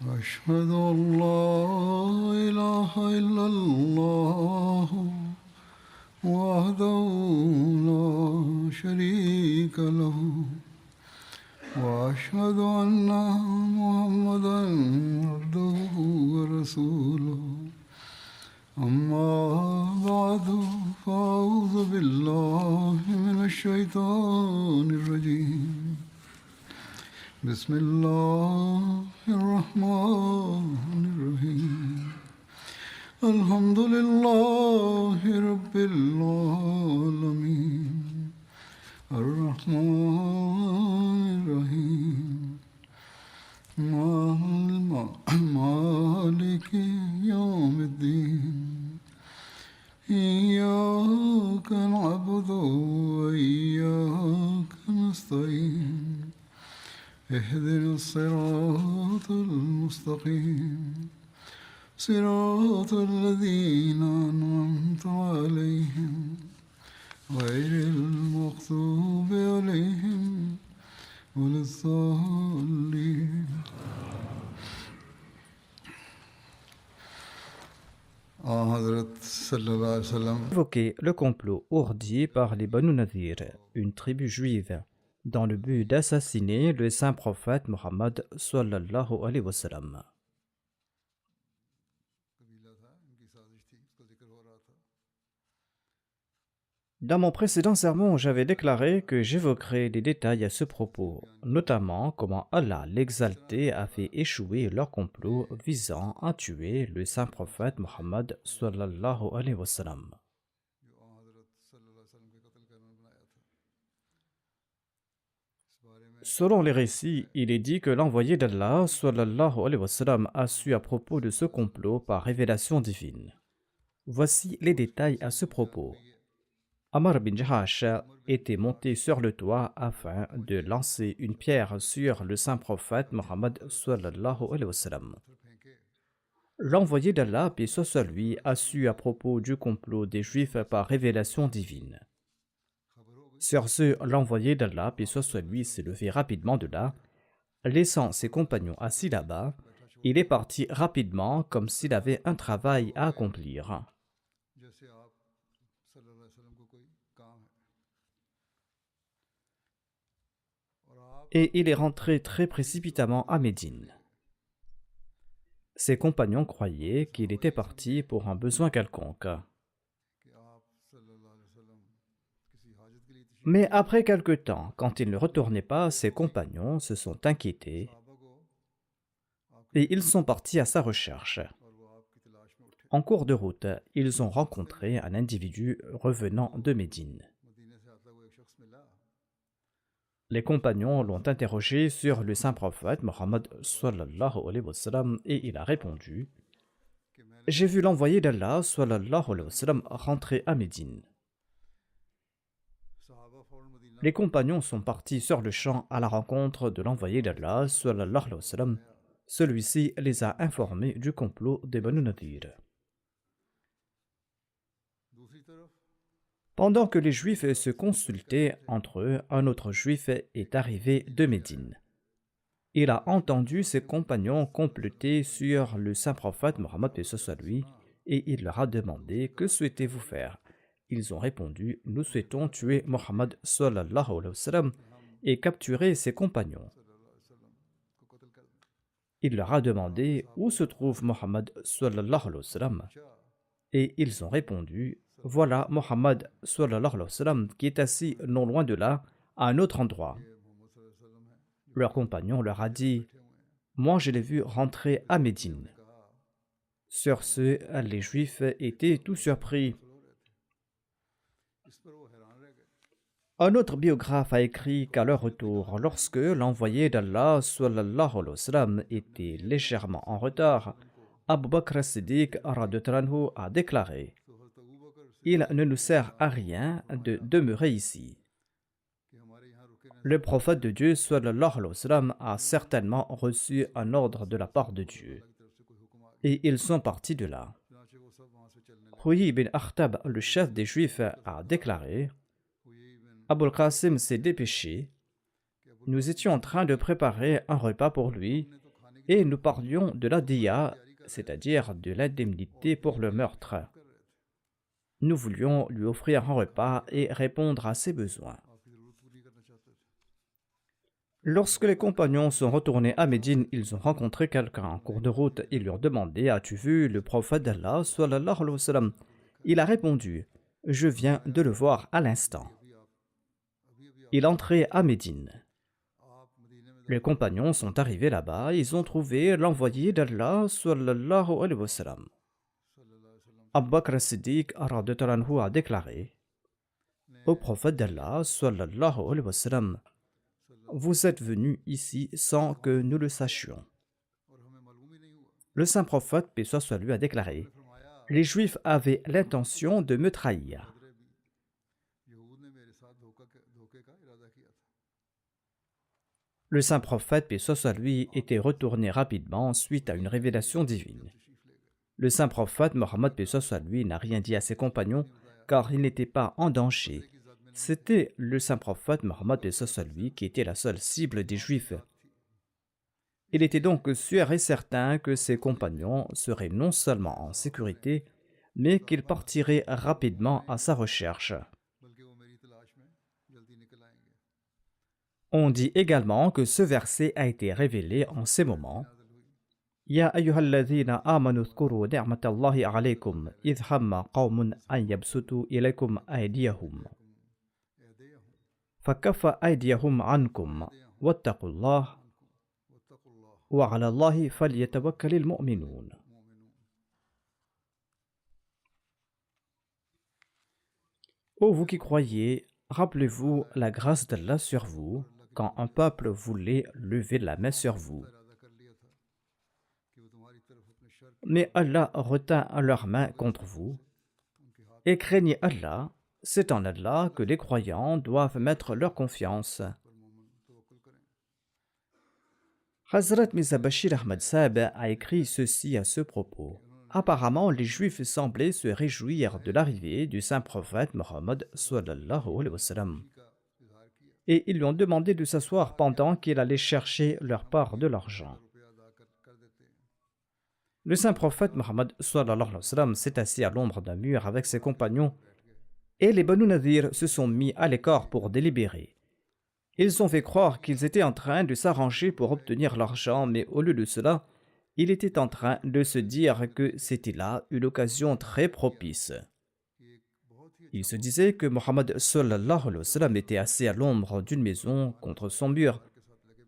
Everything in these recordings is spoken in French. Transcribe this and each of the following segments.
أشهد أن لا إله إلا الله وحده لا شريك له وأشهد أن محمدا عبده ورسوله أما بعد فأعوذ بالله من الشيطان الرجيم بسم الله الرحمن الرحيم الحمد لله رب العالمين الرحمن الرحيم مالك يوم الدين إياك نعبد وإياك نستعين اهدنا الصراط المستقيم صراط الذين أنعمت عليهم غير المغضوب عليهم ولا الضالين حضرت صلی اللہ علیہ وسلم Évoquer le complot ourdi par les Banu Nadir, une tribu juive, dans le but d'assassiner le saint prophète Mohammed sallallahu alayhi wa sallam. Dans mon précédent sermon, j'avais déclaré que j'évoquerai des détails à ce propos, notamment comment Allah l'exalté a fait échouer leur complot visant à tuer le saint prophète Mohammed sallallahu alayhi wa sallam. Selon les récits, il est dit que l'envoyé d'Allah sallallahu alayhi wa sallam a su à propos de ce complot par révélation divine. Voici les détails à ce propos. Amr bin Jahash était monté sur le toit afin de lancer une pierre sur le saint prophète Mohammed sallallahu alayhi wa sallam. L'envoyé d'Allah, paix soit sur lui, a su à propos du complot des Juifs par révélation divine. Sur ce, l'envoyé d'Allah, paix soit sur lui, s'est levé rapidement de là, laissant ses compagnons assis là-bas. Il est parti rapidement comme s'il avait un travail à accomplir. Et il est rentré très précipitamment à Médine. Ses compagnons croyaient qu'il était parti pour un besoin quelconque. Mais après quelque temps, quand il ne retournait pas, ses compagnons se sont inquiétés et ils sont partis à sa recherche. En cours de route, ils ont rencontré un individu revenant de Médine. Les compagnons l'ont interrogé sur le saint prophète Mohammed sallallahu alayhi wa sallam et il a répondu: j'ai vu l'envoyé d'Allah sallallahu alayhi wa sallam rentrer à Médine. Les compagnons sont partis sur le champ à la rencontre de l'envoyé d'Allah sallallahu alayhi wa sallam. Celui-ci les a informés du complot des Banu Nadir. Pendant que les Juifs se consultaient entre eux, un autre Juif est arrivé de Médine. Il a entendu ses compagnons comploter sur le saint prophète Mohammed paix soit lui, et il leur a demandé: que souhaitez-vous faire? Ils ont répondu: nous souhaitons tuer Mohammed sallallahu alayhi wa sallam et capturer ses compagnons. Il leur a demandé où se trouve Mohammed sallallahu alayhi wa sallam, et ils ont répondu: voilà Mohammed sallallahu alayhi wa sallam qui est assis non loin de là, à un autre endroit. Leur compagnon leur a dit: moi je l'ai vu rentrer à Médine. Sur ce, les Juifs étaient tout surpris. Un autre biographe a écrit qu'à leur retour, lorsque l'envoyé d'Allah sallallahu alayhi wa sallam était légèrement en retard, Abu Bakr as-Siddiq radhiyallahu anhu a déclaré: il ne nous sert à rien de demeurer ici. Le prophète de Dieu sallallahu alayhi wa sallam a certainement reçu un ordre de la part de Dieu. Et ils sont partis de là. Huyy ibn Akhtab, le chef des Juifs, a déclaré: Abul Qasim s'est dépêché. Nous étions en train de préparer un repas pour lui et nous parlions de la diya, c'est-à-dire de l'indemnité pour le meurtre. Nous voulions lui offrir un repas et répondre à ses besoins. Lorsque les compagnons sont retournés à Médine, ils ont rencontré quelqu'un en cours de route. Ils lui ont demandé: as-tu vu le prophète d'Allah sallallahu alayhi wa sallam? Il a répondu: je viens de le voir à l'instant. Il entrait à Médine. Les compagnons sont arrivés là-bas, ils ont trouvé l'envoyé d'Allah sallallahu alayhi wa sallam. Abu Bakr as-Siddiq radhiyallahu anhu a déclaré au prophète d'Allah sallallahu alayhi wa sallam: vous êtes venu ici sans que nous le sachions. Le saint prophète, paix soit sur lui, a déclaré: les Juifs avaient l'intention de me trahir. Le saint prophète, paix soit sur lui, était retourné rapidement suite à une révélation divine. Le saint prophète Mohammed, paix soit sur lui, n'a rien dit à ses compagnons car il n'était pas en danger. C'était le saint prophète Mohammed, paix soit sur lui, qui était la seule cible des Juifs. Il était donc sûr et certain que ses compagnons seraient non seulement en sécurité, mais qu'ils partiraient rapidement à sa recherche. On dit également que ce verset a été révélé en ces moments. Ya ayyuhalladhina amanu dhkuru ni'matallahi alaykum idh hamma qawmun an yabsutu ilaykum aydiyahum fakaffa aydiyahum ankum wattaqullah wa 'ala Allahi falyatawakkalil mu'minun. Ô vous qui croyez, rappelez-vous la grâce d'Allah sur vous quand un peuple voulait lever la main sur vous. Mais Allah retint leurs mains contre vous. Et craignez Allah, c'est en Allah que les croyants doivent mettre leur confiance. Hazrat Mirza Bashir Ahmad Sahib a écrit ceci à ce propos. Apparemment, les Juifs semblaient se réjouir de l'arrivée du saint prophète Mohammed sallallahu alayhi wa sallam. Et ils lui ont demandé de s'asseoir pendant qu'il allait chercher leur part de l'argent. Le saint prophète Mohammed sallallahu alayhi wa sallam s'est assis à l'ombre d'un mur avec ses compagnons et les Banu Nadir se sont mis à l'écart pour délibérer. Ils ont fait croire qu'ils étaient en train de s'arranger pour obtenir l'argent, mais au lieu de cela, il était en train de se dire que c'était là une occasion très propice. Il se disait que Mohammed sallallahu alayhi wa sallam était assis à l'ombre d'une maison contre son mur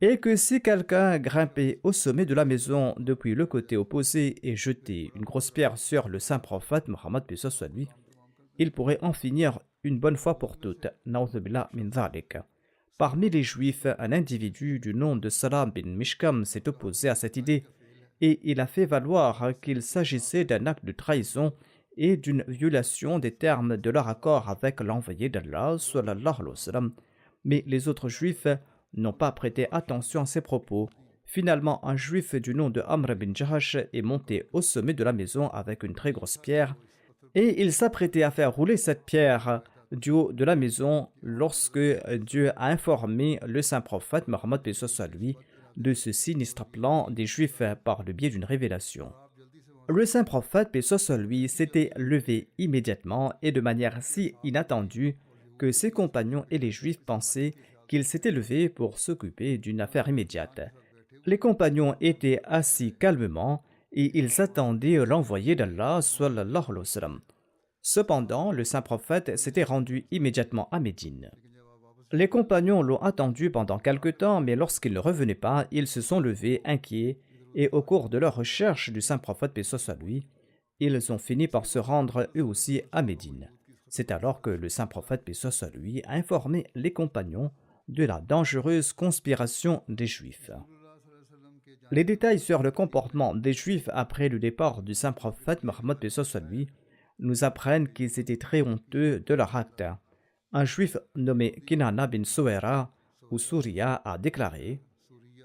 et que si quelqu'un grimpait au sommet de la maison depuis le côté opposé et jetait une grosse pierre sur le saint prophète Mohammed, paix soit lui, il pourrait en finir une bonne fois pour toutes. Na'udhu billah min dhalik. Parmi les Juifs, un individu du nom de Salam bin Mishkam s'est opposé à cette idée et il a fait valoir qu'il s'agissait d'un acte de trahison et d'une violation des termes de leur accord avec l'envoyé d'Allah sallallahu alayhi wa sallam. Mais les autres Juifs n'ont pas prêté attention à ces propos. Finalement, un Juif du nom de Amr bin Jahash est monté au sommet de la maison avec une très grosse pierre et il s'apprêtait à faire rouler cette pierre du haut de la maison lorsque Dieu a informé le saint prophète Mohammed, paix soit lui, de ce sinistre plan des Juifs par le biais d'une révélation. Le saint prophète, paix soit lui, s'était levé immédiatement et de manière si inattendue que ses compagnons et les Juifs pensaient qu'il s'était levé pour s'occuper d'une affaire immédiate. Les compagnons étaient assis calmement et ils attendaient l'envoyé d'Allah sallallahu alayhi wa sallam. Cependant, le saint prophète s'était rendu immédiatement à Médine. Les compagnons l'ont attendu pendant quelque temps, mais lorsqu'il ne revenait pas, ils se sont levés inquiets et au cours de leur recherche du saint prophète, paix soit lui, ils ont fini par se rendre eux aussi à Médine. C'est alors que le saint prophète, paix soit lui, a informé les compagnons de la dangereuse conspiration des Juifs. Les détails sur le comportement des Juifs après le départ du saint prophète Mohammed, paix soit lui, nous apprennent qu'ils étaient très honteux de leur acte. Un Juif nommé Kinana bin Souera ou Souria a déclaré: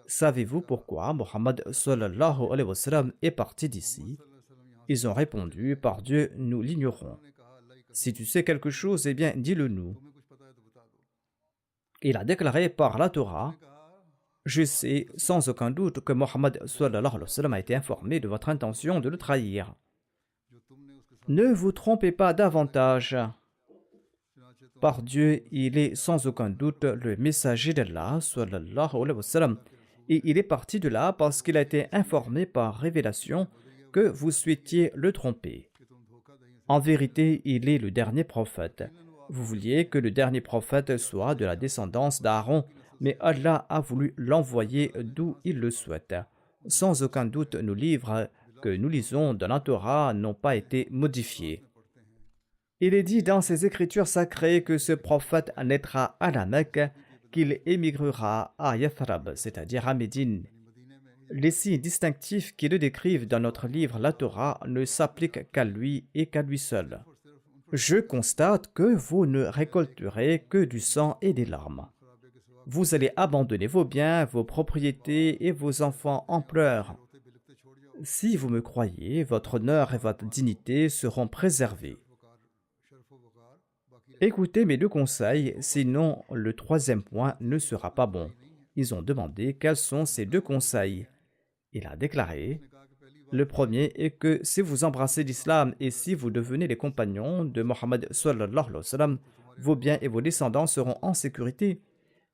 savez-vous pourquoi Mohammed sallallahu alayhi wa sallam est parti d'ici? Ils ont répondu: par Dieu, nous l'ignorons. Si tu sais quelque chose, eh bien dis-le nous. Il a déclaré par la Torah: Je sais sans aucun doute que Mohammed sallallahu alayhi wa sallam a été informé de votre intention de le trahir. Ne vous trompez pas davantage. Par Dieu, il est sans aucun doute le messager d'Allah sallallahu alayhi wa sallam, et il est parti de là parce qu'il a été informé par révélation que vous souhaitiez le tromper. En vérité, il est le dernier prophète. Vous vouliez que le dernier prophète soit de la descendance d'Aaron, mais Allah a voulu l'envoyer d'où il le souhaite. Sans aucun doute, nos livres que nous lisons dans la Torah n'ont pas été modifiés. Il est dit dans ses écritures sacrées que ce prophète naîtra à la Mecque, qu'il émigrera à Yathrab, c'est-à-dire à Médine. Les signes distinctifs qui le décrivent dans notre livre la Torah ne s'appliquent qu'à lui et qu'à lui seul. Je constate que vous ne récolterez que du sang et des larmes. Vous allez abandonner vos biens, vos propriétés et vos enfants en pleurs. Si vous me croyez, votre honneur et votre dignité seront préservés. Écoutez mes deux conseils, sinon le troisième point ne sera pas bon. Ils ont demandé quels sont ces deux conseils. Il a déclaré, le premier est que si vous embrassez l'islam et si vous devenez les compagnons de Mohammed sallallahu alayhi wa sallam, vos biens et vos descendants seront en sécurité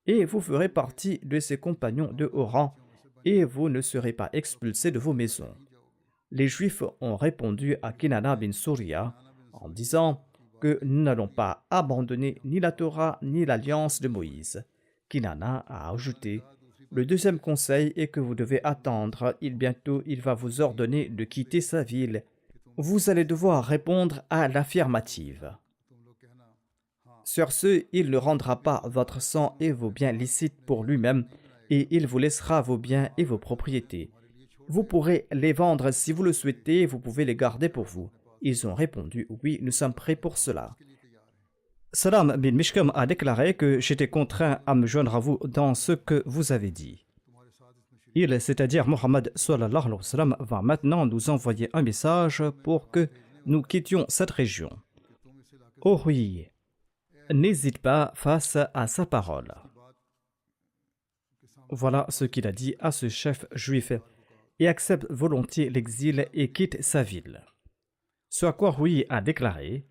et vous ferez partie de ces compagnons de haut rang et vous ne serez pas expulsés de vos maisons. Les Juifs ont répondu à Kinana bin Surya en disant que nous n'allons pas abandonner ni la Torah ni l'alliance de Moïse. Kinana a ajouté, le deuxième conseil est que vous devez attendre, bientôt il va vous ordonner de quitter sa ville. Vous allez devoir répondre à l'affirmative. Sur ce, il ne rendra pas votre sang et vos biens licites pour lui-même, et il vous laissera vos biens et vos propriétés. Vous pourrez les vendre si vous le souhaitez, vous pouvez les garder pour vous. Ils ont répondu, oui, nous sommes prêts pour cela. Salam bin Mishkam a déclaré que j'étais contraint à me joindre à vous dans ce que vous avez dit. Il, c'est-à-dire Mohammed sallallahu alayhi wa sallam, va maintenant nous envoyer un message pour que nous quittions cette région. Oh oui, n'hésite pas face à sa parole. Voilà ce qu'il a dit à ce chef juif, et accepte volontiers l'exil et quitte sa ville. Ce à quoi Rouy a déclaré,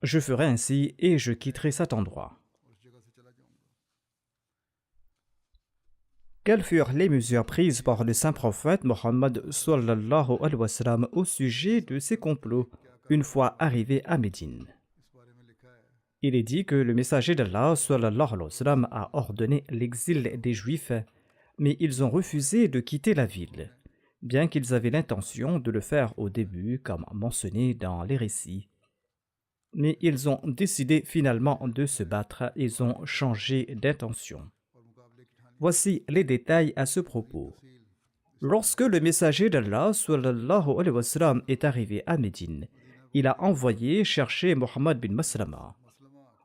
je ferai ainsi et je quitterai cet endroit. Quelles furent les mesures prises par le saint prophète Mohammed sallallahu alayhi wa sallam au sujet de ces complots une fois arrivé à Médine? Il est dit que le messager d'Allah sallallahu alayhi wa sallam a ordonné l'exil des Juifs, mais ils ont refusé de quitter la ville, bien qu'ils avaient l'intention de le faire au début, comme mentionné dans les récits. Mais ils ont décidé finalement de se battre, ils ont changé d'intention. Voici les détails à ce propos. Lorsque le messager d'Allah sallallahu alayhi wa sallam est arrivé à Médine, il a envoyé chercher Mohammed bin Maslama.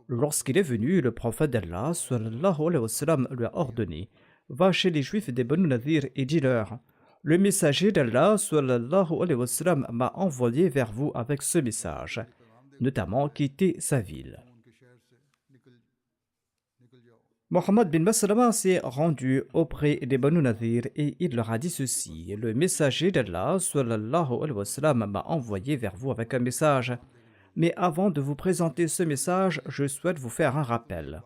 Lorsqu'il est venu, le prophète d'Allah sallallahu alayhi wa sallam lui a ordonné, va chez les Juifs des Banu Nadir et dis-leur, le messager d'Allah sallallahu alayhi wa sallam m'a envoyé vers vous avec ce message, notamment quitter sa ville. Mohammed bin Maslama s'est rendu auprès des Banu Nadir et il leur a dit ceci, le messager d'Allah sallallahu alayhi wa sallam m'a envoyé vers vous avec un message, mais avant de vous présenter ce message, je souhaite vous faire un rappel.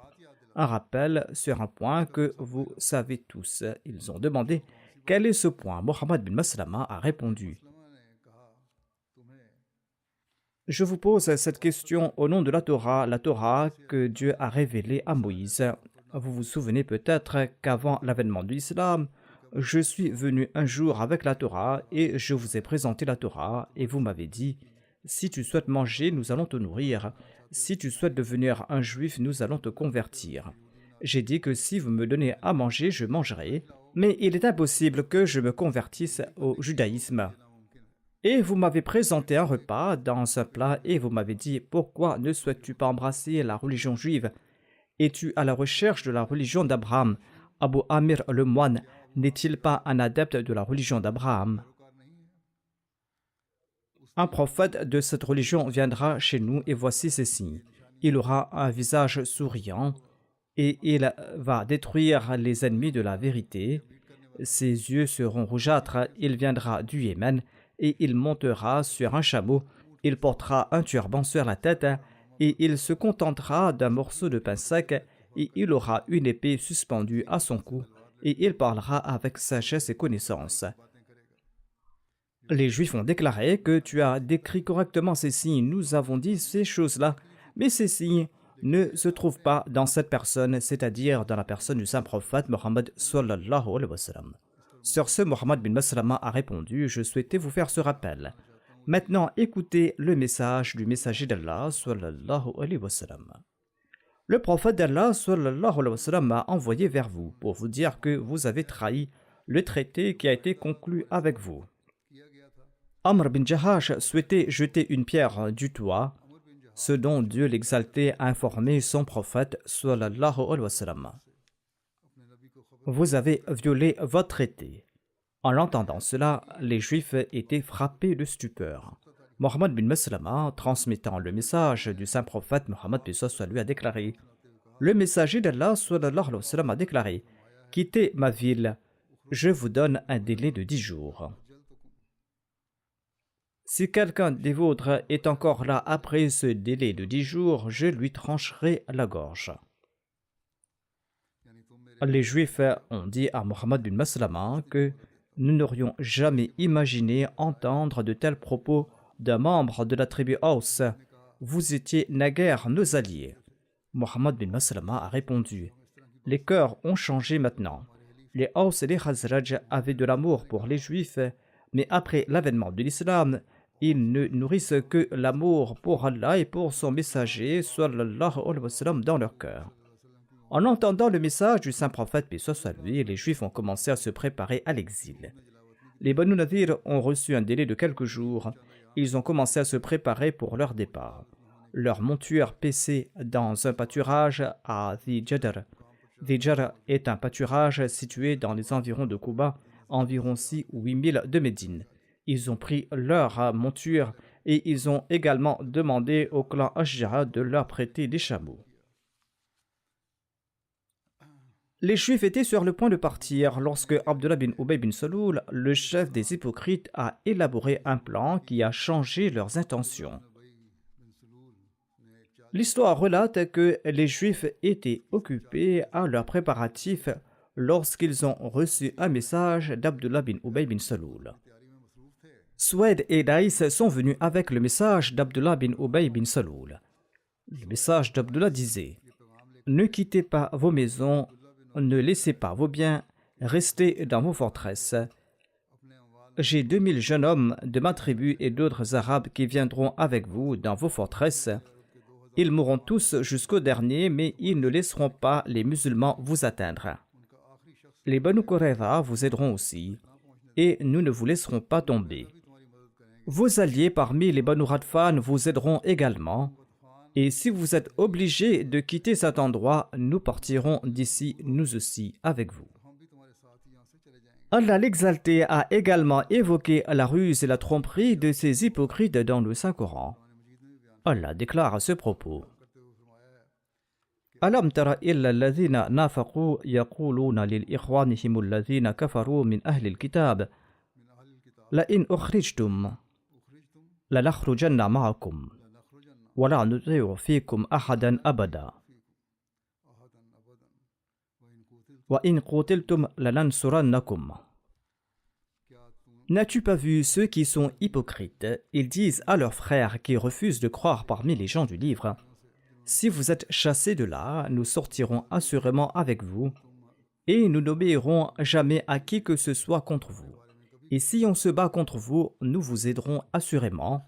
Un rappel sur un point que vous savez tous. Ils ont demandé quel est ce point. Mohammed bin Maslama a répondu, je vous pose cette question au nom de la Torah que Dieu a révélée à Moïse. Vous vous souvenez peut-être qu'avant l'avènement de l'islam, je suis venu un jour avec la Torah et je vous ai présenté la Torah et vous m'avez dit, si tu souhaites manger, nous allons te nourrir. Si tu souhaites devenir un juif, nous allons te convertir. J'ai dit que si vous me donnez à manger, je mangerai, mais il est impossible que je me convertisse au judaïsme. Et vous m'avez présenté un repas dans un plat et vous m'avez dit, pourquoi ne souhaites-tu pas embrasser la religion juive? Es-tu à la recherche de la religion d'Abraham? Abu Amir le moine n'est-il pas un adepte de la religion d'Abraham? Un prophète de cette religion viendra chez nous et voici ses signes. Il aura un visage souriant et il va détruire les ennemis de la vérité. Ses yeux seront rougeâtres, il viendra du Yémen et il montera sur un chameau. Il portera un turban sur la tête et il se contentera d'un morceau de pain sec et il aura une épée suspendue à son cou et il parlera avec sagesse et connaissance. Les Juifs ont déclaré que tu as décrit correctement ces signes. Nous avons dit ces choses-là, mais ces signes ne se trouvent pas dans cette personne, c'est-à-dire dans la personne du saint prophète Mohammed sallallahu alayhi wa sallam. Sur ce, Mohammed bin Maslama a répondu: je souhaitais vous faire ce rappel. Maintenant, écoutez le message du messager d'Allah sallallahu alayhi wa sallam. Le prophète d'Allah sallallahu alayhi wa sallam m'a envoyé vers vous pour vous dire que vous avez trahi le traité qui a été conclu avec vous. Amr bin Jahash souhaitait jeter une pierre du toit, ce dont Dieu l'exalté a informé son prophète sallallahu alayhi wa sallam. Vous avez violé votre traité. En l'entendant cela, les Juifs étaient frappés de stupeur. Mohammed bin Maslama, transmettant le message du saint prophète Mohammed lui a déclaré: le messager d'Allah sallallahu alayhi wa sallam a déclaré: quittez ma ville, je vous donne un délai de 10 jours. Si quelqu'un des vôtres est encore là après ce délai de 10 jours, je lui trancherai la gorge. Les Juifs ont dit à Mohammed bin Maslama que nous n'aurions jamais imaginé entendre de tels propos d'un membre de la tribu Aus. Vous étiez naguère nos alliés. Mohammed bin Maslama a répondu: les cœurs ont changé maintenant. Les Aus et les Khazraj avaient de l'amour pour les Juifs, mais après l'avènement de l'islam, ils ne nourrissent que l'amour pour Allah et pour son messager sallallahu alayhi wa sallam dans leur cœur. En entendant le message du saint prophète, paix soit lui, les Juifs ont commencé à se préparer à l'exil. Les Banu Nadir ont reçu un délai de quelques jours. Ils ont commencé à se préparer pour leur départ. Leur monture paissait dans un pâturage à Dhijadr. Dhijadr est un pâturage situé dans les environs de Kouba, environ 6 ou 8 milles de Médine. Ils ont pris leur monture et ils ont également demandé au clan Ashjara de leur prêter des chameaux. Les Juifs étaient sur le point de partir lorsque Abdullah bin Ubay bin Saloul, le chef des hypocrites, a élaboré un plan qui a changé leurs intentions. L'histoire relate que les Juifs étaient occupés à leurs préparatifs lorsqu'ils ont reçu un message d'Abdullah bin Ubay bin Saloul. Soued et Daïs sont venus avec le message d'Abdullah bin Ubay bin Saloul. Le message d'Abdullah disait: ne quittez pas vos maisons, ne laissez pas vos biens, restez dans vos forteresses. J'ai 2000 jeunes hommes de ma tribu et d'autres arabes qui viendront avec vous dans vos forteresses. Ils mourront tous jusqu'au dernier, mais ils ne laisseront pas les musulmans vous atteindre. Les Banu Qurayza vous aideront aussi, et nous ne vous laisserons pas tomber. Vos alliés parmi les Banu Radfan vous aideront également. Et si vous êtes obligés de quitter cet endroit, nous partirons d'ici, nous aussi, avec vous. Allah l'exalté a également évoqué la ruse et la tromperie de ces hypocrites dans le Saint-Coran. Allah déclare à ce propos: Alam tara illa alladhina nafaqu yaquluna lil ikhwanihim alladhina kafaru min ahli alkitab la in ukhrijtum la nakhrujanna ma'akum ولا نطيع فيكم أحدا أبدا وإن قتلتم لننصرنكم. N'as-tu pas vu ceux qui sont hypocrites? Ils disent à leurs frères qui refusent de croire parmi les gens du livre: si vous êtes chassés de là, nous sortirons assurément avec vous et nous n'obéirons jamais à qui que ce soit contre vous. Et si on se bat contre vous, nous vous aiderons assurément.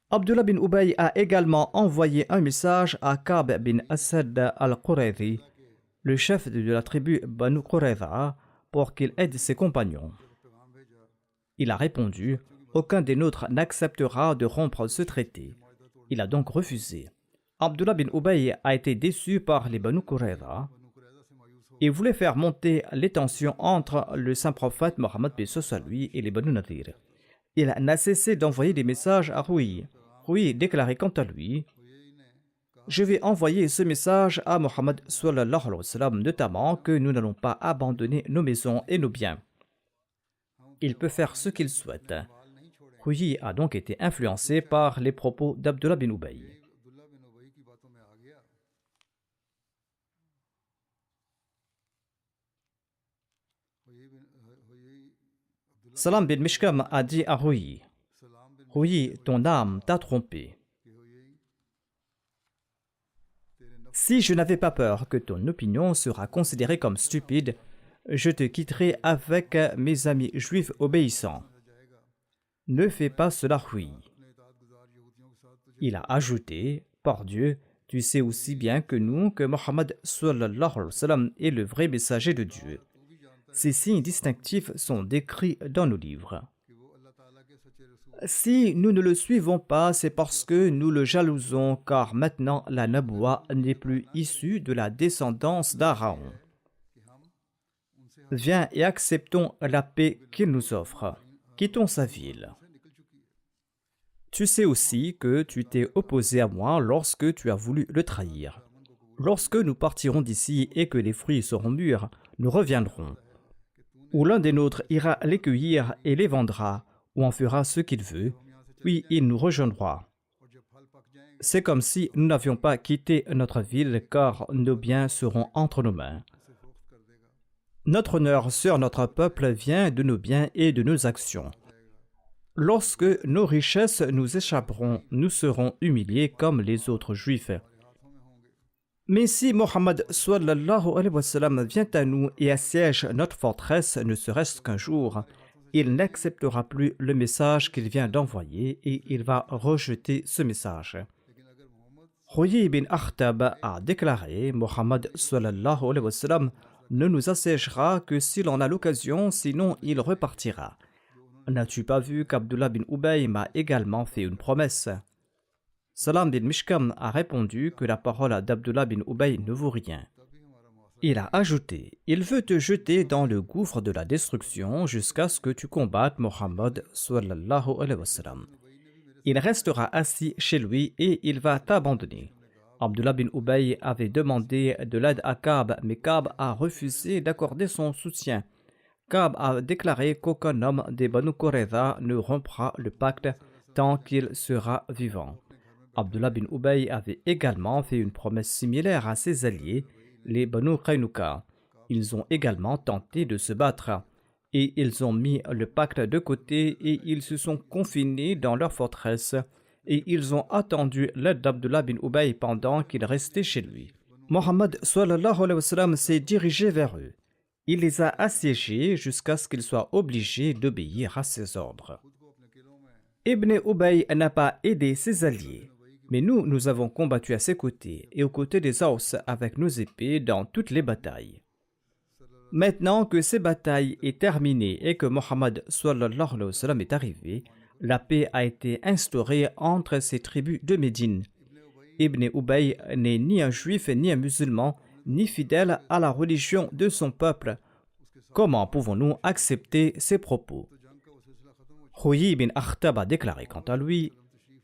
Abdullah bin Ubay a également envoyé un message à Ka'b bin Asad al-Qurayzi, le chef de la tribu Banu Qurayza, pour qu'il aide ses compagnons. Il a répondu: aucun des nôtres n'acceptera de rompre ce traité. Il a donc refusé. Abdullah bin Ubay a été déçu par les Banu Qurayza et voulait faire monter les tensions entre le saint prophète Mohammed lui et les Banu Nadir. Il n'a cessé d'envoyer des messages à Rouy. Rouy déclarait quant à lui: Je vais envoyer ce message à Mohammed sallallahu alayhi wa sallam, notamment que nous n'allons pas abandonner nos maisons et nos biens. Il peut faire ce qu'il souhaite. Huyi a donc été influencé par les propos d'Abdullah bin Ubay. Salam bin Mishkam a dit à Huyi, « Huyi, ton âme t'a trompé. Si je n'avais pas peur que ton opinion sera considérée comme stupide, je te quitterai avec mes amis juifs obéissants. Ne fais pas cela, Huyi. » Il a ajouté, « Par Dieu, tu sais aussi bien que nous que Mohammed sallallahu alayhi wa sallam est le vrai messager de Dieu. Ces signes distinctifs sont décrits dans nos livres. Si nous ne le suivons pas, c'est parce que nous le jalousons, car maintenant la Naboua n'est plus issue de la descendance d'Aaron. Viens et acceptons la paix qu'il nous offre. Quittons sa ville. Tu sais aussi que tu t'es opposé à moi lorsque tu as voulu le trahir. Lorsque nous partirons d'ici et que les fruits seront mûrs, nous reviendrons. Ou l'un des nôtres ira les cueillir et les vendra, ou en fera ce qu'il veut, puis il nous rejoindra. C'est comme si nous n'avions pas quitté notre ville, car nos biens seront entre nos mains. Notre honneur sur notre peuple vient de nos biens et de nos actions. Lorsque nos richesses nous échapperont, nous serons humiliés comme les autres juifs. Mais si Mohammed sallallahu alayhi wa sallam vient à nous et assiège notre forteresse ne serait-ce qu'un jour, il n'acceptera plus le message qu'il vient d'envoyer et il va rejeter ce message. Huyi bin Akhtab a déclaré, Mohammed sallallahu alayhi wa sallam ne nous assiégera que s'il en a l'occasion, sinon il repartira. N'as-tu pas vu qu'Abdullah bin Ubay m'a également fait une promesse? Salam bin Mishkam a répondu que la parole d'Abdullah bin Ubay ne vaut rien. Il a ajouté, il veut te jeter dans le gouffre de la destruction jusqu'à ce que tu combattes Mohammed sallallahu alayhi wa sallam. Il restera assis chez lui et il va t'abandonner. Abdullah bin Ubay avait demandé de l'aide à Ka'b, mais Ka'b a refusé d'accorder son soutien. Ka'b a déclaré qu'aucun homme des Banu Qurayza ne rompra le pacte tant qu'il sera vivant. Abdullah bin Ubay avait également fait une promesse similaire à ses alliés, les Banu Qaynuqa. Ils ont également tenté de se battre et ils ont mis le pacte de côté et ils se sont confinés dans leur forteresse et ils ont attendu l'aide d'Abdullah bin Ubay pendant qu'il restait chez lui. Mohammed sallallahu alayhi wa sallam s'est dirigé vers eux. Il les a assiégés jusqu'à ce qu'ils soient obligés d'obéir à ses ordres. Ibn Ubay n'a pas aidé ses alliés. Mais nous avons combattu à ses côtés et aux côtés des Aws avec nos épées dans toutes les batailles. Maintenant que ces batailles est terminées et que Mohammed sallallahu alayhi wa sallam est arrivé, la paix a été instaurée entre ces tribus de Médine. Ibn Ubay n'est ni un juif ni un musulman, ni fidèle à la religion de son peuple. Comment pouvons-nous accepter ces propos? Huyi bin Akhtab a déclaré quant à lui,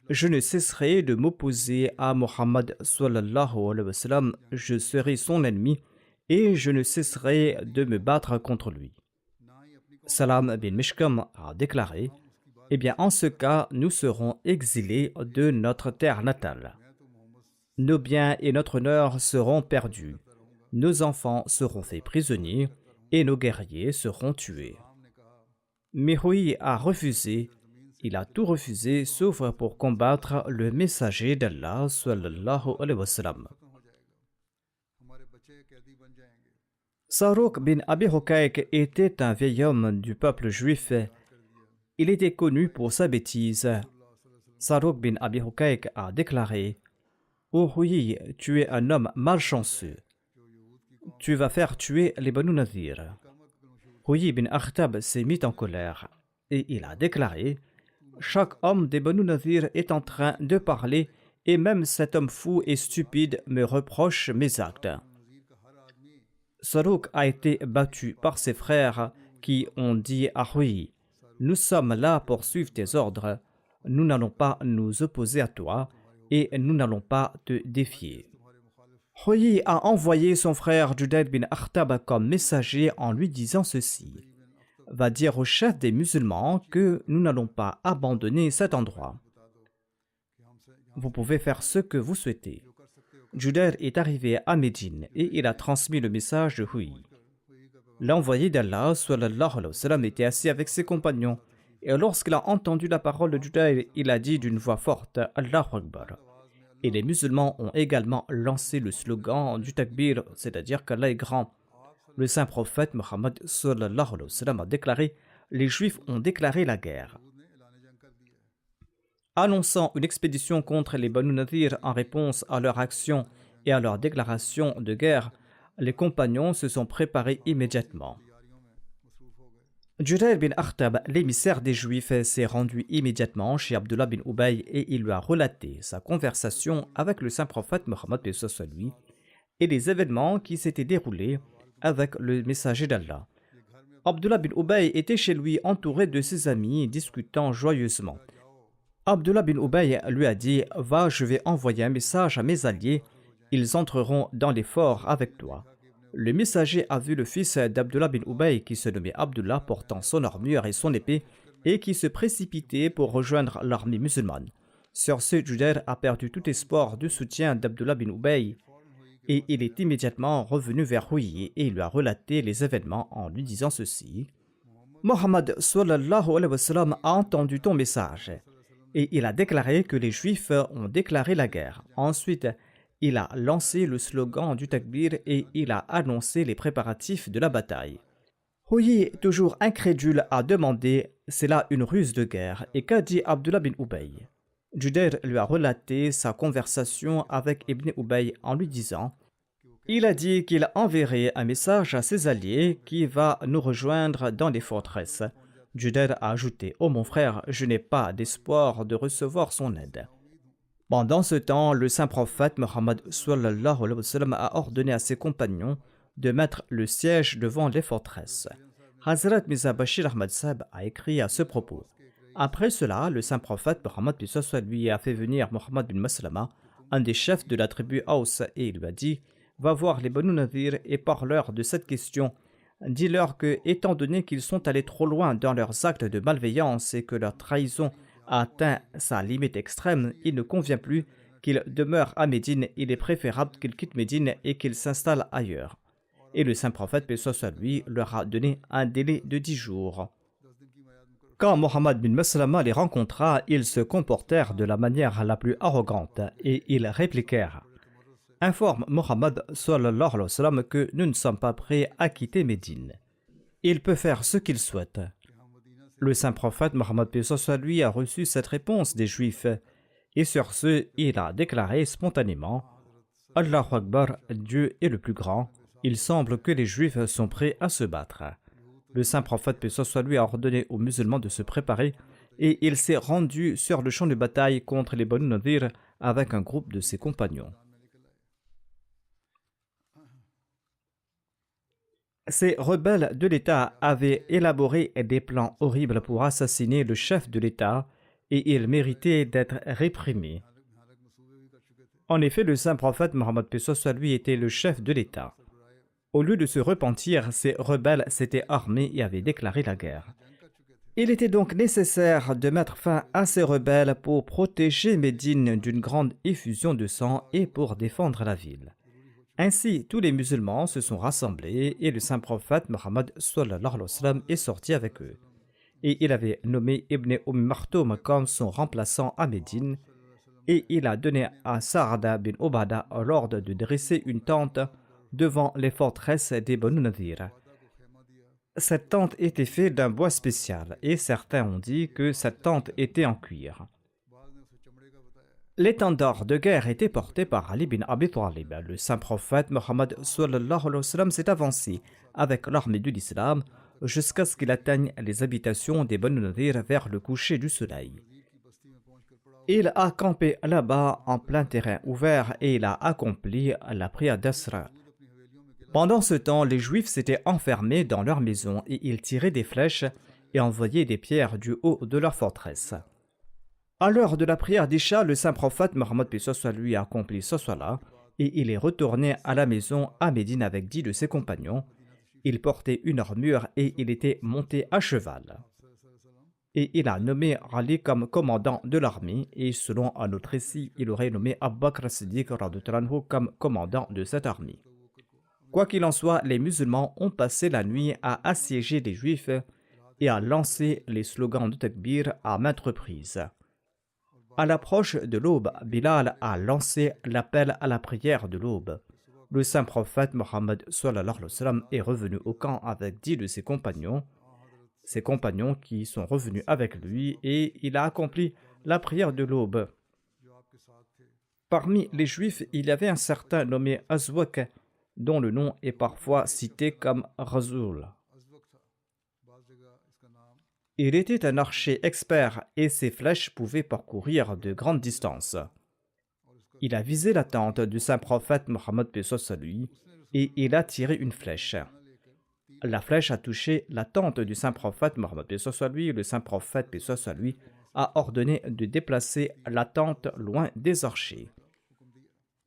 je ne cesserai de m'opposer à Mohammed sallallahu alayhi wa sallam, je serai son ennemi et je ne cesserai de me battre contre lui. Salam bin Mishkam a déclaré, eh bien en ce cas nous serons exilés de notre terre natale. Nos biens et notre honneur seront perdus, nos enfants seront faits prisonniers et nos guerriers seront tués. Mais Huyi a refusé. Il a tout refusé sauf pour combattre le messager d'Allah sallallahu alayhi wa sallam. Sarouk bin Abi Hukayk était un vieil homme du peuple juif. Il était connu pour sa bêtise. Sarouk bin Abi Hukayk a déclaré, ô Huyi, tu es un homme malchanceux. Tu vas faire tuer les Banu Nadir. Huyi bin Akhtab s'est mis en colère et il a déclaré, chaque homme des Banu Nadir est en train de parler et même cet homme fou et stupide me reproche mes actes. Sarouk a été battu par ses frères qui ont dit à Huyi, nous sommes là pour suivre tes ordres, nous n'allons pas nous opposer à toi et nous n'allons pas te défier. Huyy a envoyé son frère Judayd bin Akhtab comme messager en lui disant ceci: va dire au chef des musulmans que nous n'allons pas abandonner cet endroit. Vous pouvez faire ce que vous souhaitez. Judayd est arrivé à Médine et il a transmis le message de Huyy. L'envoyé d'Allah sallallahu alayhi wa sallam était assis avec ses compagnons et lorsqu'il a entendu la parole de Judayd, il a dit d'une voix forte: Allahu Akbar. Et les musulmans ont également lancé le slogan du takbir, c'est-à-dire qu'Allah est grand. Le saint prophète Mohammed sallallahu alayhi wa sallam a déclaré: les Juifs ont déclaré la guerre. Annonçant une expédition contre les Banu Nadir en réponse à leur action et à leur déclaration de guerre, les compagnons se sont préparés immédiatement. Judayd bin Akhtab, l'émissaire des Juifs, s'est rendu immédiatement chez Abdullah bin Ubay et il lui a relaté sa conversation avec le saint prophète Mohammed lui et les événements qui s'étaient déroulés avec le messager d'Allah. Abdullah bin Ubay était chez lui entouré de ses amis discutant joyeusement. Abdullah bin Ubay lui a dit: va, je vais envoyer un message à mes alliés, ils entreront dans les forts avec toi. Le messager a vu le fils d'Abdullah bin Ubay qui se nommait Abdullah portant son armure et son épée et qui se précipitait pour rejoindre l'armée musulmane. Sur ce, Judayd a perdu tout espoir de soutien d'Abdullah bin Ubay et il est immédiatement revenu vers Huyy et il lui a relaté les événements en lui disant ceci: Mohammed sallallahu alayhi wa sallam a entendu ton message et il a déclaré que les Juifs ont déclaré la guerre. Ensuite, il a lancé le slogan du takbir et il a annoncé les préparatifs de la bataille. Huyy, toujours incrédule, a demandé: c'est là une ruse de guerre, et qu'a dit Abdullah bin Ubay? Judayd lui a relaté sa conversation avec Ibn Ubay en lui disant: il a dit qu'il enverrait un message à ses alliés qui va nous rejoindre dans les forteresses. Judayd a ajouté: oh mon frère, je n'ai pas d'espoir de recevoir son aide. Pendant ce temps, le saint prophète Mohammed sallallahu alayhi wa sallam a ordonné à ses compagnons de mettre le siège devant les forteresses. Hazrat Mirza Bashir Ahmad Sahib a écrit à ce propos. Après cela, le saint prophète Mohammed lui a fait venir Mohammed bin Maslama, un des chefs de la tribu Aus, et il lui a dit: va voir les Banu Nadir et parle-leur de cette question. Dis-leur que, étant donné qu'ils sont allés trop loin dans leurs actes de malveillance et que leur trahison a atteint sa limite extrême, il ne convient plus qu'ils demeurent à Médine. Il est préférable qu'ils quittent Médine et qu'ils s'installent ailleurs. Et le saint prophète, paix soit sur lui, leur a donné un délai de 10 jours. Quand Mohammed bin Maslama les rencontra, ils se comportèrent de la manière la plus arrogante et ils répliquèrent: informe Mohammed sallallahu alayhi wa sallam que nous ne sommes pas prêts à quitter Médine. Il peut faire ce qu'il souhaite. Le saint prophète Mohammed lui a reçu cette réponse des Juifs et sur ce, il a déclaré spontanément: Allahu Akbar, Dieu est le plus grand. Il semble que les Juifs sont prêts à se battre. Le saint prophète lui a ordonné aux musulmans de se préparer et il s'est rendu sur le champ de bataille contre les Banu Nadir avec un groupe de ses compagnons. Ces rebelles de l'État avaient élaboré des plans horribles pour assassiner le chef de l'État et ils méritaient d'être réprimés. En effet, le saint prophète Mohammed lui était le chef de l'État. Au lieu de se repentir, ces rebelles s'étaient armés et avaient déclaré la guerre. Il était donc nécessaire de mettre fin à ces rebelles pour protéger Médine d'une grande effusion de sang et pour défendre la ville. Ainsi, tous les musulmans se sont rassemblés et le saint prophète Mohammed sallallahu alayhi wa sallam est sorti avec eux. Et il avait nommé Ibn Maktoum comme son remplaçant à Médine et il a donné à Sa'ad bin Obada l'ordre de dresser une tente devant les forteresses des Banu Nadir. Cette tente était faite d'un bois spécial et certains ont dit que cette tente était en cuir. L'étendard de guerre était porté par Ali bin Abi Talib. Le saint prophète Mohammed sallallahu alayhi wa sallam s'est avancé avec l'armée de l'islam jusqu'à ce qu'il atteigne les habitations des Banu Nadir vers le coucher du soleil. Il a campé là-bas en plein terrain ouvert et il a accompli la prière d'Asra. Pendant ce temps, les Juifs s'étaient enfermés dans leur maison et ils tiraient des flèches et envoyaient des pierres du haut de leur forteresse. À l'heure de la prière d'Isha, le saint prophète Mohammed lui a accompli ce salat et il est retourné à la maison à Médine avec 10 de ses compagnons. Il portait une armure et il était monté à cheval. Et il a nommé Ali comme commandant de l'armée et selon un autre récit, il aurait nommé Abu Bakr Siddiq radhiyallahu anhu comme commandant de cette armée. Quoi qu'il en soit, les musulmans ont passé la nuit à assiéger les juifs et à lancer les slogans de takbir à maintes reprises. À l'approche de l'aube, Bilal a lancé l'appel à la prière de l'aube. Le saint prophète Mohammed est revenu au camp avec 10 de ses compagnons qui sont revenus avec lui et il a accompli la prière de l'aube. Parmi les juifs, il y avait un certain nommé Azwak, dont le nom est parfois cité comme Razoul. Il était un archer expert et ses flèches pouvaient parcourir de grandes distances. Il a visé la tente du saint prophète Mohammed lui et il a tiré une flèche. La flèche a touché la tente du saint prophète Mohammed lui. Le saint prophète lui a ordonné de déplacer la tente loin des archers.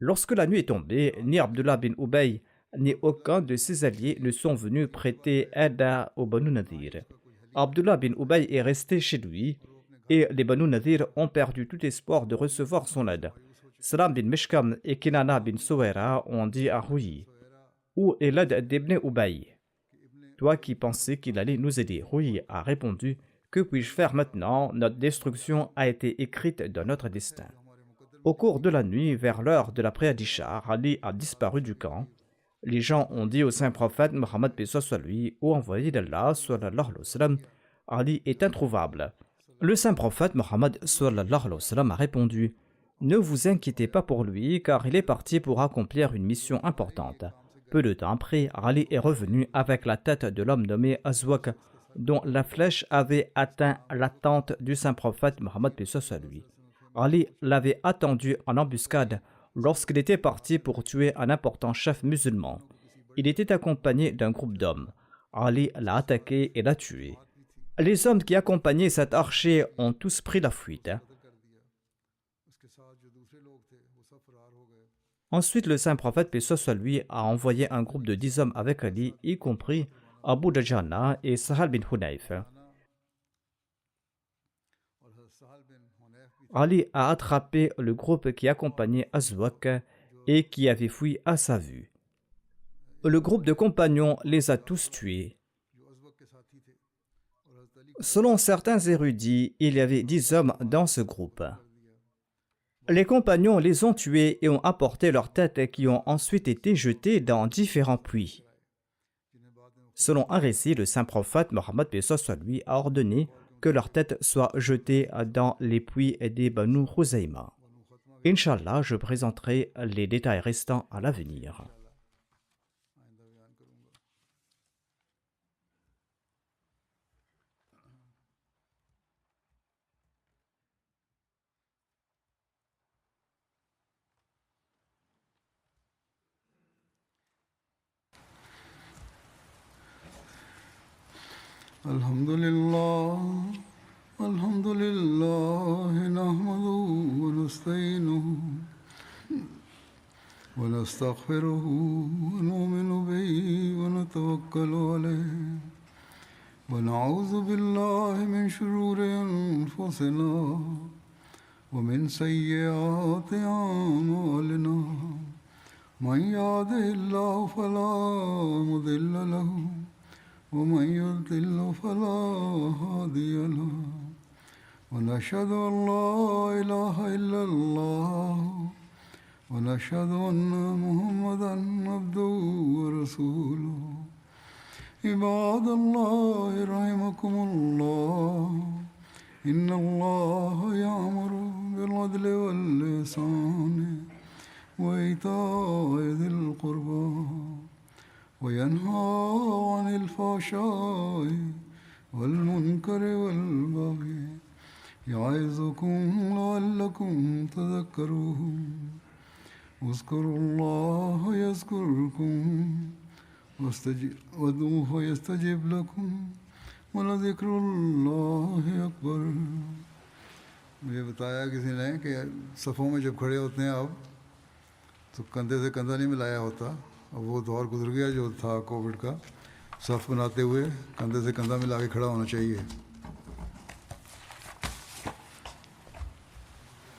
Lorsque la nuit est tombée, ni Abdullah bin Ubay ni aucun de ses alliés ne sont venus prêter aide au Banu Nadir. Abdullah bin Ubay est resté chez lui et les Banu Nadir ont perdu tout espoir de recevoir son aide. Salam bin Mishkam et Kinana bin Souera ont dit à Rouyi: où est l'aide d'Ibn Ubay? Toi qui pensais qu'il allait nous aider. Rouyi a répondu: que puis-je faire maintenant? Notre destruction a été écrite dans notre destin. Au cours de la nuit, vers l'heure de la prière d'Isha, Ali a disparu du camp. Les gens ont dit au saint prophète Mohammed lui, ô envoyé d'Allah, Ali est introuvable. Le saint prophète Mohammed a répondu: ne vous inquiétez pas pour lui, car il est parti pour accomplir une mission importante. Peu de temps après, Ali est revenu avec la tête de l'homme nommé Azwak, dont la flèche avait atteint la tente du saint prophète Mohammed lui. Ali l'avait attendu en embuscade lorsqu'il était parti pour tuer un important chef musulman. Il était accompagné d'un groupe d'hommes. Ali l'a attaqué et l'a tué. Les hommes qui accompagnaient cet archer ont tous pris la fuite. Ensuite, le saint prophète lui a envoyé un groupe de 10 hommes avec Ali, y compris Abu Dajjana et Sahal bin Hunayf. Ali a attrapé le groupe qui accompagnait Azwak et qui avait fui à sa vue. Le groupe de compagnons les a tous tués. Selon certains érudits, il y avait 10 hommes dans ce groupe. Les compagnons les ont tués et ont apporté leurs têtes qui ont ensuite été jetées dans différents puits. Selon un récit, le saint prophète Mohammed lui a ordonné que leurs têtes soient jetées dans les puits des Banu Khuzayma. Inch'Allah, je présenterai les détails restants à l'avenir. Alhamdulillah, nahmaduhu wa nasta'inuhu wa nastaghfiruhu wa nu'minu bihi wa natawakkalu alayhi wa na'udhu billahi min shururi anfusina wa min sayyiati a'malina. Man yahdihillahu fala mudilla lahu ومن يضلل فلا هادي له ونشهد أن لا إله إلا الله ونشهد أن محمدا عبده ورسوله عباد الله رحمكم الله إن الله يأمر بالعدل والإحسان وإيتاء ذي القربى وينهى عن الفحشاء والمنكر والبغي يعظكم لعلكم تذكرون اذكروا الله يذكركم وادعوه يستجب لكم ولذكر الله أكبر मुझे बताया किसी ने कि सफ़ों में जब खड़े होते हैं आप तो कंधे से कंधा नहीं मिलाया होता। अब वो दौर गुजर गया जो था कोविड का, सफ़ बनाते हुए कंधे से कंधा मिला के खड़ा होना चाहिए।